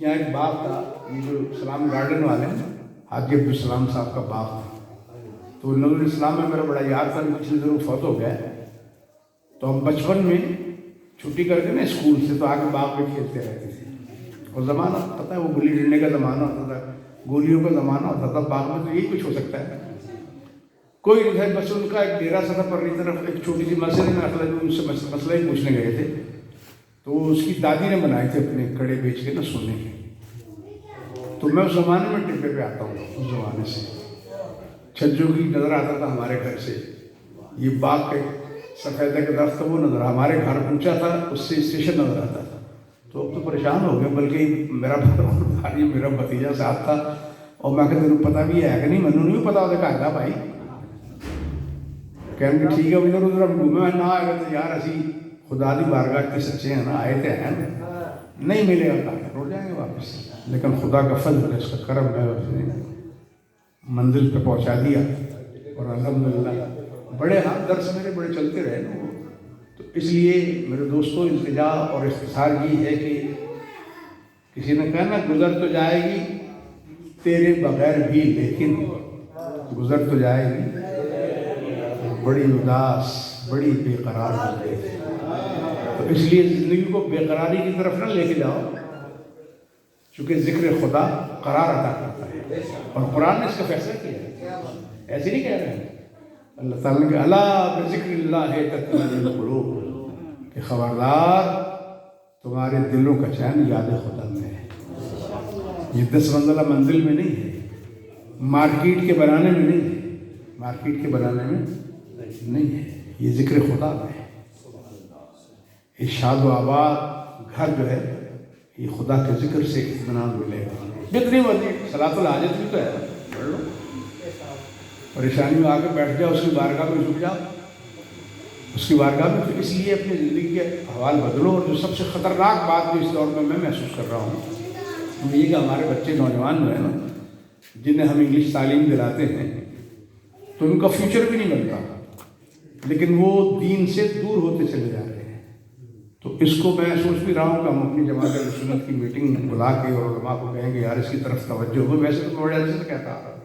یہاں ایک باغ تھا، یہ جو سلام گارڈن والے ہیں حاجی عبدالسلام صاحب کا باغ تھا، تو نور الاسلام میں میرا بڑا یار تھا، پچھلے ضرور فوت ہو گیا ہے، تو ہم بچپن میں چھٹی کر کے نا اسکول سے تو آ کے باغ میں کھیلتے رہتے تھے. اور زمانہ پتہ ہے وہ گلی ڈنڈے کا زمانہ ہوتا تھا، گولیوں کا زمانہ ہوتا تھا، باغ میں تو یہی کچھ ہو سکتا ہے. کوئی نہیں ہے، بس ان کا ایک ڈیرا سا تھا پرلی طرف، ایک چھوٹی سی مسجد میں ان سے مسئلہ ہی پوچھنے گئے تھے، تو اس کی دادی نے بنائے تھے اپنے کڑے بیچ کے نا سونے کے. تو میں اس زمانے میں ٹپے پہ آتا ہوں، اس زمانے سے چھجو کی نظر آتا تھا ہمارے گھر سے، یہ باغ کے سفیدہ کے درخت وہ نظر، ہمارے گھر اونچا تھا، اس سے اسٹیشن نظر آتا تھا. تو اب تو پریشان ہو گیا، بلکہ میرا بھائی میرا بھتیجا ساتھ تھا، اور میں کہتے تمہیں پتہ بھی ہے کہ نہیں؟ منو نہیں پتا ہوتا کہا بھائی، کہیں گے ٹھیک ہے ادھر ادھر ہم گھومے ہوئے نہ آئے گا تو یار اسی خدا دی بارگاہ کے سچے ہیں نا، آئے تھے ہیں نہیں ملے گا کہا روٹ جائیں گے واپس. لیکن خدا کا فضل ہے، اس کا کرم ہے، اس نے منزل پہ پہنچا دیا. اور الحمدللہ بڑے درس میرے بڑے چلتے رہے نا. تو اس لیے میرے دوستوں التجا اور اختصار یہ ہے کہ کسی نے کہا نا گزر تو جائے گی تیرے بغیر بھی، لیکن گزر تو جائے گی بڑی اداس بڑی بے قرار ہوتی ہے. تو اس لیے زندگی کو بے قراری کی طرف نہ لے کے جاؤ، چونکہ ذکر خدا قرار عطا کرتا ہے، اور قرآن نے اس کا فیصلہ کیا ہے. ایسے نہیں کہہ رہے ہیں، اللہ تعالیٰ نے کہا الا بذکر اللہ تطمئن القلوب، کہ خبردار تمہارے دلوں کا چین یاد خدا میں ہے. یہ 10 منزلہ منزل میں نہیں ہے، مارکیٹ کے بنانے میں نہیں ہے، مارکیٹ کے بنانے میں نہیں ہے، یہ ذکر خدا میں ہے. یہ شاد و آباد گھر جو ہے یہ خدا کے ذکر سے اطمینان ملے گا. جتنی مرضی صلاۃ الحاجت بھی تو ہے، پڑھ لو، پریشانی میں آ کے بیٹھ جاؤ، اس کی بارگاہ میں جھک جاؤ، اس کی بارگاہ میں. تو اس لیے اپنی زندگی کے حوال بدلو. اور جو سب سے خطرناک بات جو اس دور میں محسوس کر رہا ہوں وہ یہ کہ ہمارے بچے نوجوان جو ہیں نا، جنہیں ہم انگلش تعلیم دلاتے ہیں، تو ان کا فیوچر بھی نہیں بنتا، لیکن وہ دین سے دور ہوتے چلے جا رہے ہیں. تو اس کو میں سوچ بھی رہا ہوں کہ ہم اپنی جماعت سنت کی میٹنگ بلا کے اور علماء کو کہیں گے یار اس کی طرف توجہ ہو. ویسے تو بڑے عرصے سے کہتا آ رہا ہوں،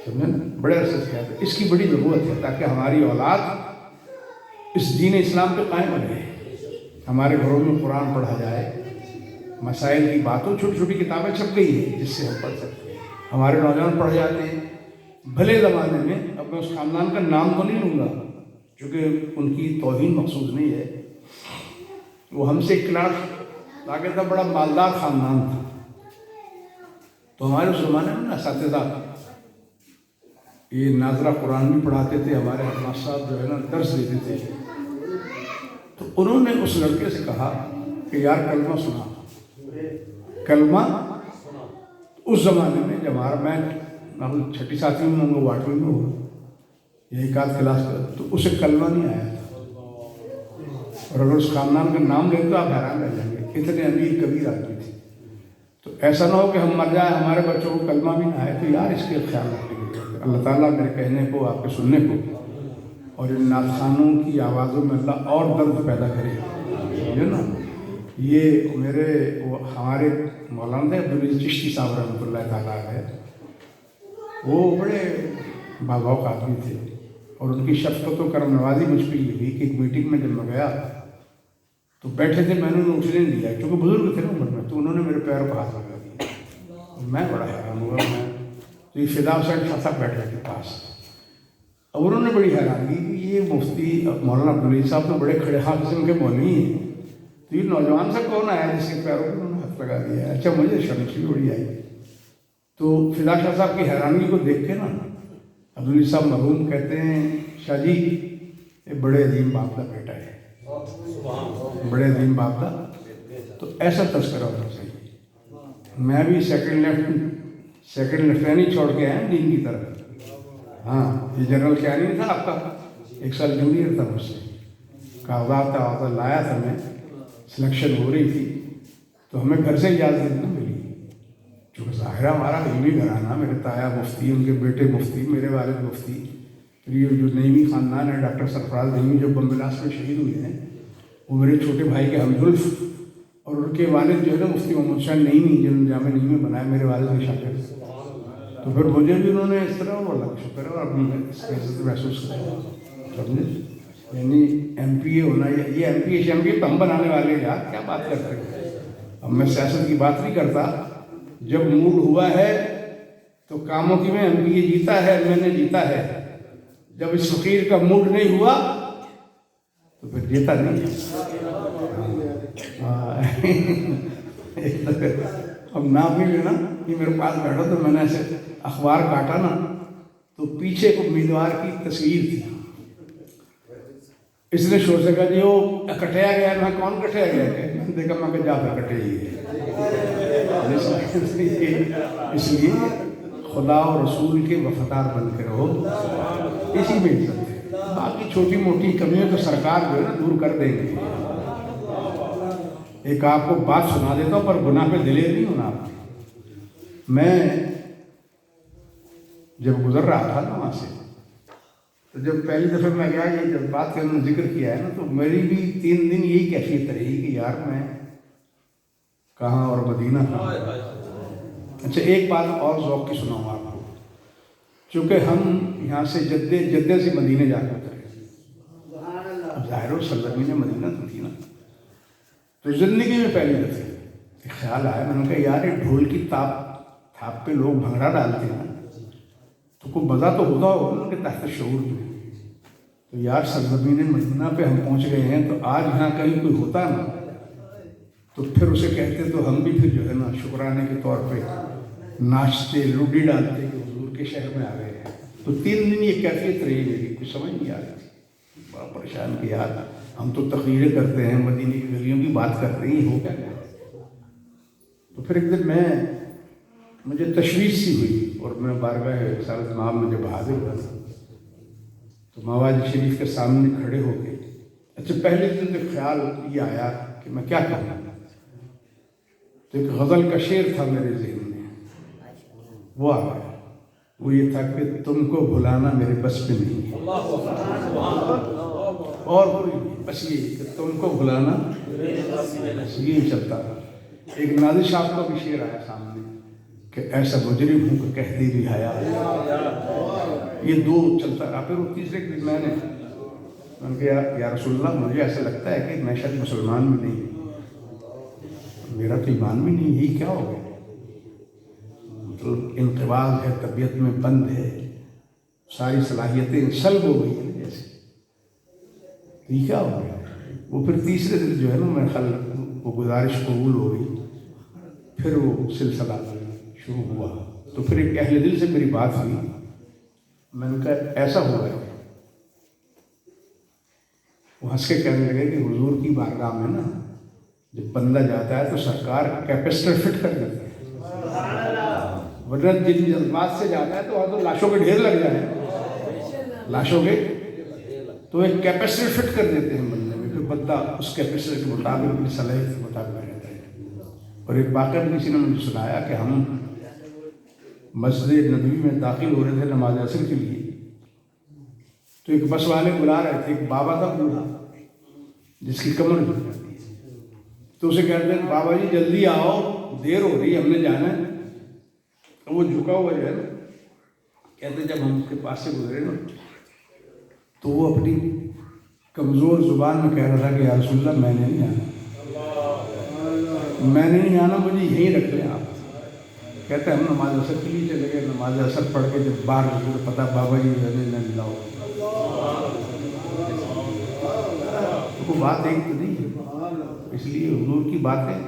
سمجھے نا، بڑے عرصے سے کہتا ہے. اس کی بڑی ضرورت ہے تاکہ ہماری اولاد اس دین اسلام پہ قائم رہے. ہمارے گھروں میں قرآن پڑھا جائے، مسائل کی باتوں، چھوٹی چھوٹی کتابیں چھپ گئی ہیں جس سے ہم پڑھ سکتے ہیں. ہمارے نوجوان پڑھ جاتے ہیں. بھلے زمانے میں، اب میں اس خاندان کا نام تو نہیں لوں گا کیونکہ ان کی توہین مقصود نہیں ہے، وہ ہم سے ایک کلاس آگے تھا، بڑا مالدار خاندان تھا. تو ہمارے اس زمانے میں اساتذہ یہ ناظرہ قرآن بھی پڑھاتے تھے، ہمارے حکمت صاحب جو ہے نا درس دیتے تھے. تو انہوں نے اس لڑکے سے کہا کہ یار کلمہ سنا. کلمہ اس زمانے میں جب ہمارا میں 6ٹھی 7ویں میں ہوں گا، 8ویں میں ہوں یہ ایک آدھ کلاس کا، تو اسے کلمہ نہیں آیا تھا. اور اگر اس خاندان کا نام لیں تو آپ حیران رہ جائیں گے، اتنے امیر کبیر آدمی تھے. تو ایسا نہ ہو کہ ہم مر جائیں، ہمارے بچوں کو کلمہ بھی نہ آئے. تو یار اس کے خیال رکھنے کی ضرورت ہے. اللہ تعالیٰ میرے کہنے کو، آپ کے سننے کو، اور ان نعت خوانوں کی آوازوں میں اللہ اور درد پیدا کرے. سمجھے نا، یہ میرے ہمارے مولانا عبدالعزیز چشتی صاحب رحمۃ اللہ تعالیٰ ہے، وہ بڑے باذوق آدمی تھے. اور ان کی شفقت و کرم نوازی مجھ پہ یہ ہوئی کہ ایک میٹنگ میں جب میں گیا تو بیٹھے تھے، میں نے انہیں اٹھنے نہیں دیا کیونکہ بزرگ تھے نا عمر میں. تو انہوں نے میرے پیروں پہ ہاتھ لگا دیا. میں بڑا حیران ہوا. میں تو یہ فدا حسین شاہ صاحب بیٹھے تھے پاس. اب انہوں نے بڑی حیرانی کی کہ یہ مفتی مولانا عبدالعزیز صاحب تو بڑے کھڑے خواہ قسم کے مولوی ہیں، تو یہ نوجوان سے کون آیا جس کے پیروں پہ انہوں نے ہاتھ لگا دیا ہے. اچھا مجھے شرمشی بڑی آئی. تو فدا شاہ صاحب کی حیرانی کو دیکھ کے نا عبدالعزیز صاحب مرحوم کہتے ہیں شاہ جی یہ بڑے عظیم باپ کا بیٹا ہے، بڑے عظیم باپ کا. تو ایسا تذکرہ ہونا چاہیے. میں بھی سیکنڈ لیفٹیننٹ چھوڑ کے آیا دین کی طرف. ہاں یہ جنرل کیانی نہیں تھا آپ کا، 1 سال جونیئر تھا مجھ سے. کاغذات لایا تھا میں، سلیکشن ہو رہی تھی تو ہمیں گھر سے اجازت نہ ملی. چونکہ ظاہرہ ہمارا علمی گھرانہ، میرے تایا مفتی، ان کے بیٹے مفتی، میرے والد مفتی. پھر یہ جو نعیمی خاندان ہے، ڈاکٹر سرفراز نعیمی جو بم بلاسٹ میں شہید ہوئے ہیں، وہ میرے چھوٹے بھائی کے ہمزلف اور ان کے والد جو ہے نا مفتی محمد شاہ نعیمی جنہوں جامع نعیمی بنایا میرے والد کے شاگرد، تو پھر مجھے بھی انہوں نے اس طرح وہ اللہ کا شکر ہے اور اپنی اس کی عزت محسوس کرا، سمجھے؟ یعنی ایم پی اے ہونا، یہ ایم پی اے تو ہم بنانے والے ہیں یار، کیا بات کرتے ہیں؟ اب میں سیاست کی بات نہیں کرتا، جب موڈ ہوا ہے تو کاموں کی میں ایم پی اے جیتا ہے، میں نے جیتا ہے، جب اس فقیر کا موڈ نہیں ہوا تو پھر جیتا نہیں۔ اب نام نہیں لینا، یہ میرے پاس بیٹھا تو میں نے ایسے اخبار کاٹا نا تو پیچھے کو امیدوار کی تصویر تھی، اس نے شور سے کہا جی وہ کٹیا گیا، میں کون کٹیا گیا ہے؟ میں نے دیکھا، میں کہ جا پھر کٹے ہی ہے۔ اس لیے خدا اور رسول کے وفادار بن کے رہو، اسی میں عزت ہے، باقی چھوٹی موٹی کمیوں تو سرکار جو ہے نا دور کر دیں گے۔ ایک آپ کو بات سنا دیتا ہوں، پر گناہ پہ دلیر نہیں ہونا آپ۔ میں جب گزر رہا تھا نا وہاں سے، تو جب پہلی دفعہ میں گیا، یہ جب بات کا انہوں نے ذکر کیا ہے نا، تو میری بھی 3 دن یہی کیفیت رہی کہ یار میں کہاں اور مدینہ کہاں۔ اچھا ایک بات اور ذوق کی سناؤں آپ کو، چونکہ ہم یہاں سے جدے سے مدینہ جا کر اترے، اب ظاہر و سرزمین مدینہ تو تھی نا، تو زندگی میں پہلی دفعہ ایک خیال آیا، میں نے کہا یار یہ ڈھول کی تھاپ پہ لوگ بھنگڑا ڈالتے ہیں تو کوئی مزہ تو ہوتا ہوگا ان کے تحت شعور میں، تو یار سرزمین مدینہ پہ ہم پہنچ گئے ہیں، تو آج یہاں کہیں کوئی ہوتا نا تو پھر اسے کہتے تو ہم بھی پھر جو ہے نا شکرانے کے طور پہ ناچتے لوڈی ڈالتے کہ حضور کے شہر میں آ گئے ہیں۔ تو 3 دن یہ کیفیت رہی میری، کچھ سمجھ نہیں آ رہی تھی، بڑا پریشان کہ یار ہم تو تقریریں کرتے ہیں، مدینے کی گلیوں کی بات کرتے ہیں، یہ ہو کیا گیا؟ تو پھر ایک دن مجھے تشویش سی ہوئی، اور میں بارگاہ رسالت مآب میں جب حاضر ہوا تو مواد شریف کے سامنے کھڑے ہو کے، اچھا پہلے دن تو خیال یہ آیا کہ میں کیا کروں، تو ایک غزل کا شعر تھا میرے ذہن میں، وہ آ گیا، وہ یہ تھا کہ تم کو بھلانا میرے بس پہ نہیں ہے، اور بس یہ کہ تم کو بھلانا یہ چلتا تھا۔ ایک نازل صاحب کا بھی شعر آیا سامنے کہ ایسا مجرم ہوں کہ کہتی بھی حیا، یہ 2 چلتا رہا۔ پھر وہ تیسرے دن میں نے کہا یا رسول اللہ مجھے ایسا لگتا ہے کہ میں شاید مسلمان بھی نہیں، میرا تو ایمان بھی نہیں، یہی کیا ہو گیا؟ مطلب انقباض ہے، طبیعت میں بند ہے، ساری صلاحیتیں سلب ہو گئی ہیں جیسے، یہ کیا ہو گیا؟ وہ پھر تیسرے دن جو ہے نا میں وہ گزارش قبول ہو گئی، پھر وہ سلسلہ شروع ہوا، تو پھر ایک اہل دل سے میری بات ہوئی، میں نے کہا ایسا ہوا ہے، وہ ہنس کے کہنے لگے کہ حضور کی بارگاہ میں نا جب بندہ جاتا ہے تو سرکار کیپیسٹر فٹ کر دیتا ہے، ورنہ جن جذبات سے جاتا ہے تو وہاں تو لاشوں کے ڈھیر لگ جائیں، لاشوں کے، تو ایک کیپیسٹر فٹ کر دیتے ہیں بندے میں، پھر بندہ اس کیپیسٹر کے مطابق اپنی صلاحیت کے مطابق رہتا ہے۔ اور ایک واقعہ کسی نے مجھے سنایا کہ ہم مسجد نبوی میں داخل ہو رہے تھے نماز عصر کے لیے، تو ایک بس والے بلا رہے تھے، ایک بابا تھا بوڑھا جس کی کمر جھک جاتی ہے، تو اسے کہتے ہیں بابا جی جلدی آؤ، دیر ہو رہی ہے، ہم نے جانا ہے۔ تو وہ جھکا ہوا جو ہے نا، کہتے جب ہم اس کے پاس سے گزرے نا تو وہ اپنی کمزور زبان میں کہہ رہا تھا کہ یا رسول اللہ میں نے نہیں آنا، مجھے یہیں رکھ لیں آپ۔ کہتے ہیں ہم نماز عصر کے لیے چلے گئے، نماز عصر پڑھ کے جب باہر نکلے تو پتہ بابا جی نہ ملاؤ، وہ بات ایک تو نہیں ہے، اس لیے حضور کی باتیں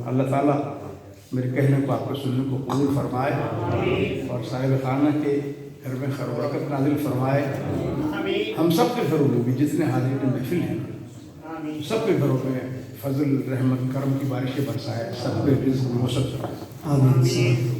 اللہ تعالیٰ میرے کہنے کو آپ کو سننے کو قبول فرمائے، اور صاحب خانہ کے گھر میں خیر و برکت نازل فرمائے، ہم سب کے گھروں میں بھی جتنے حاضرین محفل ہیں سب کے گھروں میں فضل رحمت کرم کی بارشیں برسائے، سب پہ رزق موسر فرمائے۔ آمین۔